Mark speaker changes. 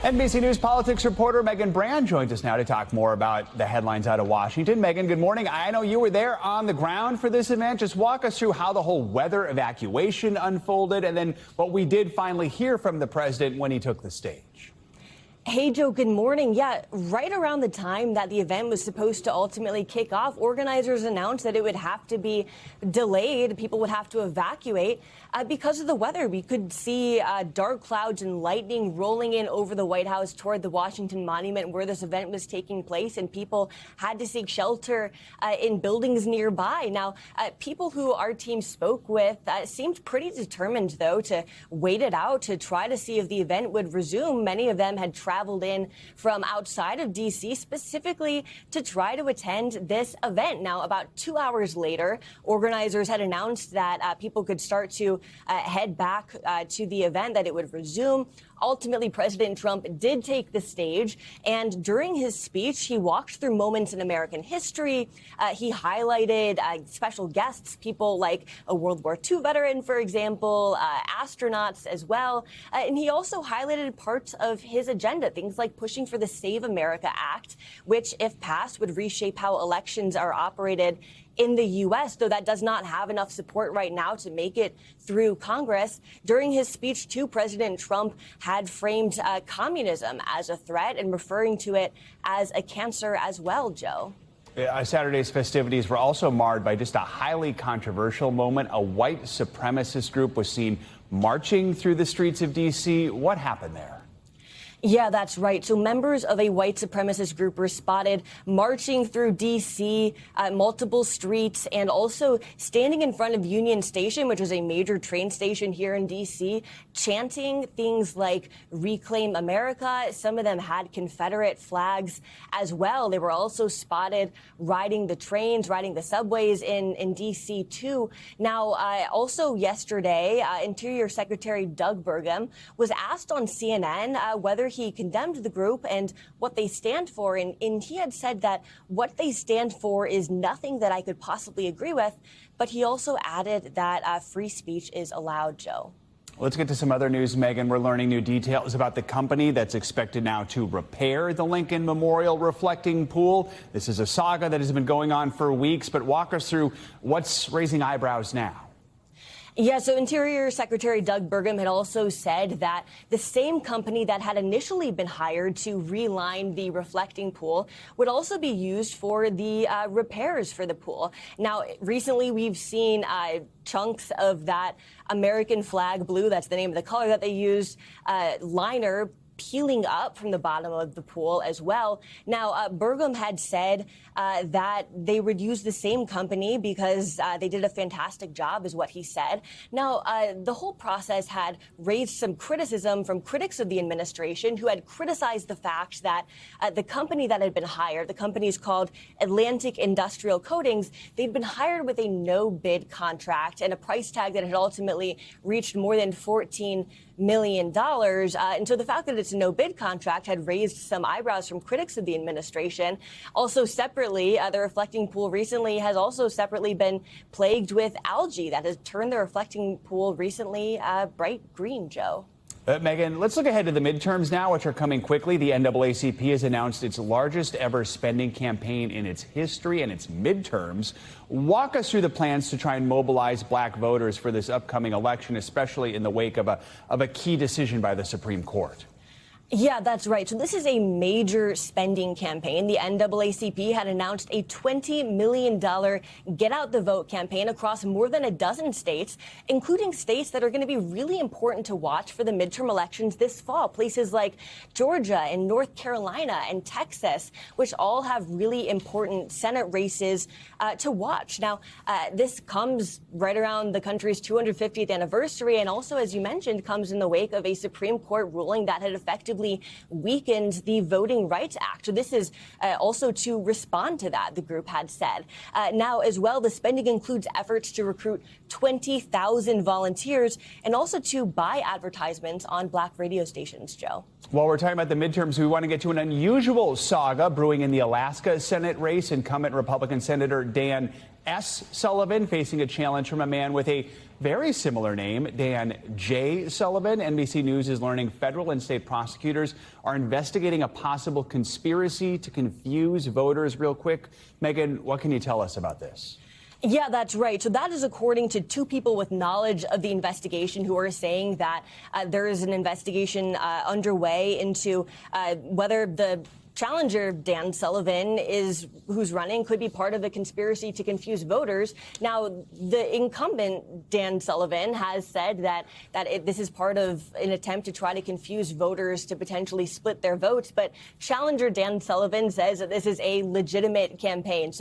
Speaker 1: NBC News politics reporter Megan Brand joins us now to talk more about the headlines out of Washington. Megan, good morning. I know you were there on the ground for this event. Just walk us through how the whole weather evacuation unfolded and then what we did finally hear from the president when he took the stage.
Speaker 2: Hey, Joe, good morning. Yeah, right around the time that the event was supposed to ultimately kick off, organizers announced that it would have to be delayed. People would have to evacuate because of the weather. We could see dark clouds and lightning rolling in over the White House toward the Washington Monument where this event was taking place, and people had to seek shelter in buildings nearby. Now, people who our team spoke with seemed pretty determined, though, to wait it out, to try to see if the event would resume. Many of them had traveled in from outside of D.C. specifically to try to attend this event. Now, about 2 hours later, organizers had announced that people could start to head back to the event, that it would resume. Ultimately, President Trump did take the stage, and during his speech, he walked through moments in American history. He highlighted special guests, people like a World War II veteran, for example, astronauts as well. And he also highlighted parts of his agenda, things like pushing for the Save America Act, which, if passed, would reshape how elections are operated in the U.S., though that does not have enough support right now to make it through Congress. During his speech, too, President Trump had framed communism as a threat and referring to it as a cancer as well, Joe.
Speaker 1: Saturday's festivities were also marred by just a highly controversial moment. A white supremacist group was seen marching through the streets of D.C. What happened there?
Speaker 2: Yeah, that's right. So members of a white supremacist group were spotted marching through D.C., multiple streets, and also standing in front of Union Station, which is a major train station here in D.C., chanting things like "Reclaim America." Some of them had Confederate flags as well. They were also spotted riding the trains, riding the subways in D.C., too. Now, also yesterday, Interior Secretary Doug Burgum was asked on CNN whether he condemned the group and what they stand for, and he had said that what they stand for is nothing that I could possibly agree with, but he also added that free speech is allowed, Joe.
Speaker 1: Let's get to some other news, Megan. We're learning new details about the company that's expected now to repair the Lincoln Memorial reflecting pool. This is a saga that has been going on for weeks, but walk us through what's raising eyebrows now.
Speaker 2: Yeah, so Interior Secretary Doug Burgum had also said that the same company that had initially been hired to reline the reflecting pool would also be used for the repairs for the pool. Now, recently we've seen chunks of that American flag blue, that's the name of the color that they used, liner peeling up from the bottom of the pool as well. Now, Burgum had said that they would use the same company because they did a fantastic job, is what he said. Now, the whole process had raised some criticism from critics of the administration who had criticized the fact that the company that had been hired, the company is called Atlantic Industrial Coatings, they'd been hired with a no-bid contract and a price tag that had ultimately reached more than $14 million. And so the fact that it's a no-bid contract had raised some eyebrows from critics of the administration. Also separately, the reflecting pool recently has also separately been plagued with algae that has turned the reflecting pool recently bright green, Joe.
Speaker 1: Megan, let's look ahead to the midterms now, which are coming quickly. The NAACP has announced its largest ever spending campaign in its history and its midterms. Walk us through the plans to try and mobilize black voters for this upcoming election, especially in the wake of a key decision by the Supreme Court.
Speaker 2: Yeah, that's right. So this is a major spending campaign. The NAACP had announced a $20 million Get Out the Vote campaign across more than a dozen states, including states that are going to be really important to watch for the midterm elections this fall. Places like Georgia and North Carolina and Texas, which all have really important Senate races to watch. Now, this comes right around the country's 250th anniversary, and also, as you mentioned, comes in the wake of a Supreme Court ruling that had effectively weakened the Voting Rights Act. So this is also to respond to that, the group had said. Now, as well, the spending includes efforts to recruit 20,000 volunteers and also to buy advertisements on black radio stations, Joe.
Speaker 1: While we're talking about the midterms, we want to get to an unusual saga brewing in the Alaska Senate race. Incumbent Republican Senator Dan S. Sullivan facing a challenge from a man with a Very similar name, Dan J. Sullivan. NBC News is learning federal and state prosecutors are investigating a possible conspiracy to confuse voters. Real quick, Megan, what can you tell us about this?
Speaker 2: Yeah, that's right. So that is according to two people with knowledge of the investigation who are saying that there is an investigation underway into whether the challenger, Dan Sullivan, who's running, could be part of the conspiracy to confuse voters. Now, the incumbent, Dan Sullivan, has said that this is part of an attempt to try to confuse voters to potentially split their votes. But challenger Dan Sullivan says that this is a legitimate campaign.